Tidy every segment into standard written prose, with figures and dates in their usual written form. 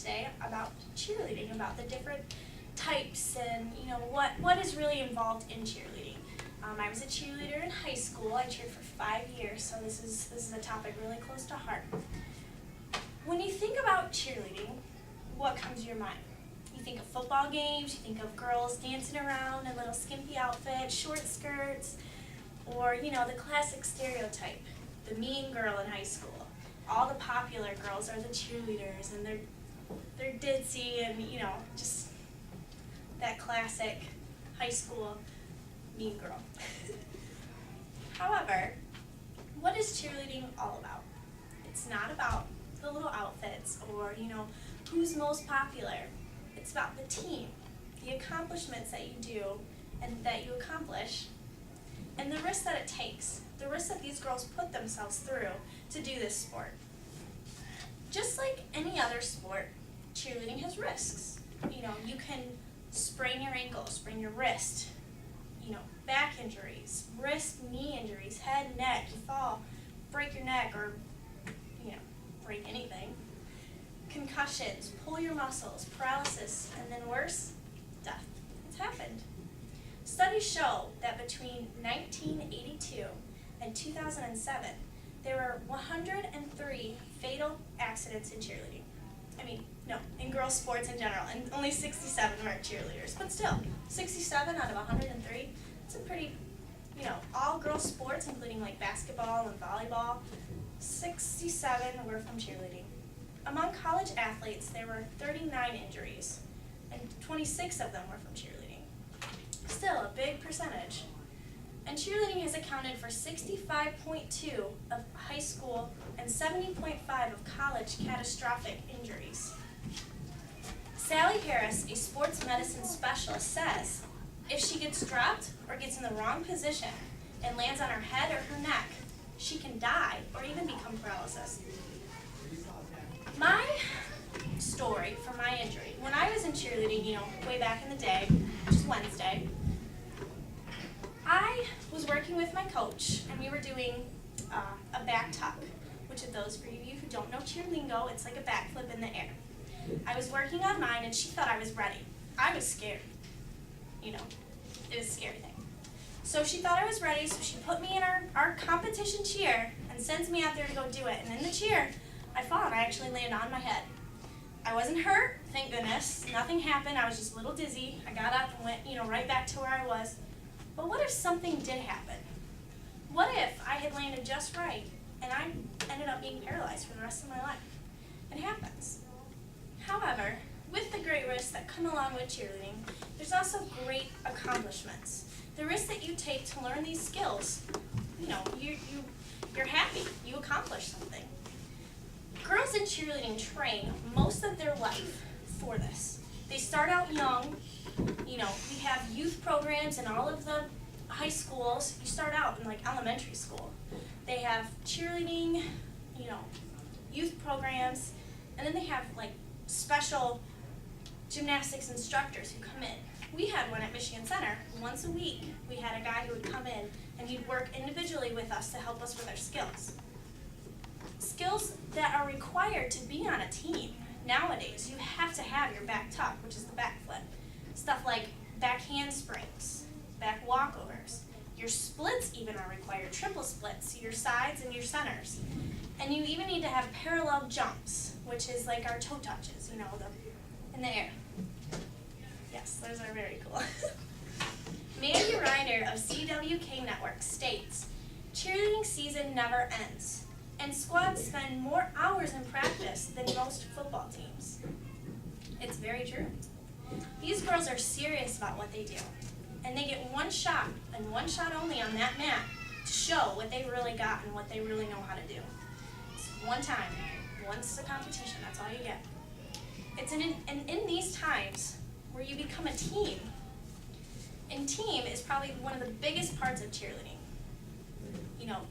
today about cheerleading, about the different types and what is really involved in cheerleading. I was a cheerleader in high school. I cheered for 5 years, so this is a topic really close to heart. When you think about cheerleading, what comes to your mind? You think of football games, you think of girls dancing around in little skimpy outfits, short skirts, or the classic stereotype, the mean girl in high school. All the popular girls are the cheerleaders, and they're ditzy, and just that classic high school mean girl. However, what is cheerleading all about? It's not about the little outfits or who's most popular. It's about the team, the accomplishments that you do and that you accomplish, and the risk that it takes, the risk that these girls put themselves through to do this sport. Just like any other sport, cheerleading has risks. You can sprain your ankle, sprain your wrist, back injuries, wrist, knee injuries, head, neck, you fall, break your neck, or break anything. Concussions, pull your muscles, paralysis, and then worse, death. It's happened. Studies show that between 1982 and 2007, there were 103 fatal accidents in cheerleading. In girls' sports in general, and only 67 were cheerleaders. But still, 67 out of 103, it's a pretty, all girls' sports, including like basketball and volleyball, 67 were from cheerleading. Among college athletes, there were 39 injuries, and 26 of them were from cheerleading. Still, a big percentage. And cheerleading has accounted for 65.2 of high school and 70.5 of college catastrophic injuries. Sally Harris, a sports medicine specialist, says if she gets dropped or gets in the wrong position and lands on her head or her neck, she can die or even become paralysis. My story for my injury, when I was in cheerleading, way back in the day, just Wednesday, I was working with my coach, and we were doing a back tuck, which of those for you who don't know cheer lingo, it's like a backflip in the air. I was working on mine, and she thought I was ready. I was scared. It was a scary thing. So she thought I was ready, so she put me in our competition cheer and sends me out there to go do it. And in the cheer, I fall, and I actually landed on my head. I wasn't hurt, thank goodness. Nothing happened. I was just a little dizzy. I got up and went, right back to where I was. But what if something did happen? What if I had landed just right and I ended up being paralyzed for the rest of my life? It happens. However, with the great risks that come along with cheerleading, there's also great accomplishments. The risk that you take to learn these skills, you're happy, you accomplished something. Girls in cheerleading train most of their life for this. They start out young. We have youth programs in all of the high schools. You start out in like elementary school. They have cheerleading, youth programs, and then they have like special gymnastics instructors who come in. We had one at Michigan Center. Once a week, we had a guy who would come in and he'd work individually with us to help us with our skills. Skills that are required to be on a team. Nowadays, you have to have your back tuck, which is the back flip. Stuff like back handsprings, back walkovers. Your splits even are required, triple splits, your sides and your centers. And you even need to have parallel jumps, which is like our toe touches, in the air. Yes, those are very cool. Mandy Reiner of CWK Network states, cheerleading season never ends, and squads spend more hours in practice than most football teams. It's very true. These girls are serious about what they do, and they get one shot, and one shot only on that mat, to show what they really got and what they really know how to do. It's one time, once a competition, that's all you get. It's in these times where you become a team. And team is probably one of the biggest parts of cheerleading.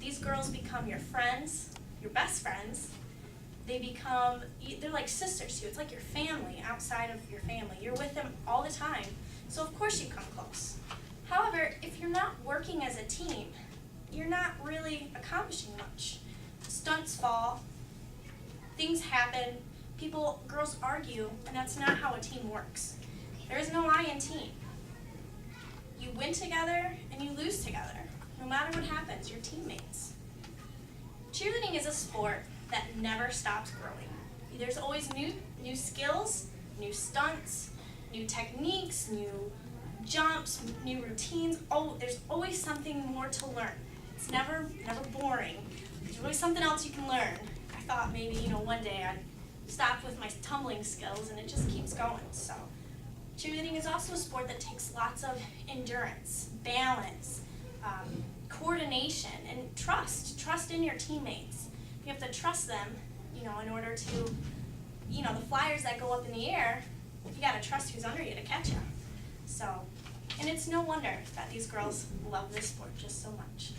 These girls become your friends, your best friends. They're like sisters to you. It's like your family outside of your family. You're with them all the time. So of course you come close. However, if you're not working as a team, you're not really accomplishing much. Stunts fall, things happen, Girls argue, and that's not how a team works. There is no I in team. You win together and you lose together. No matter what happens, you're teammates. Cheerleading is a sport that never stops growing. There's always new skills, new stunts, new techniques, new jumps, new routines. Oh, there's always something more to learn. It's never boring. There's always something else you can learn. I thought maybe, one day I'd stop with my tumbling skills, and it just keeps going. So cheerleading is also a sport that takes lots of endurance, balance, coordination, and trust in your teammates. You have to trust them, in order to, the flyers that go up in the air, you gotta trust who's under you to catch you. So, and it's no wonder that these girls love this sport just so much.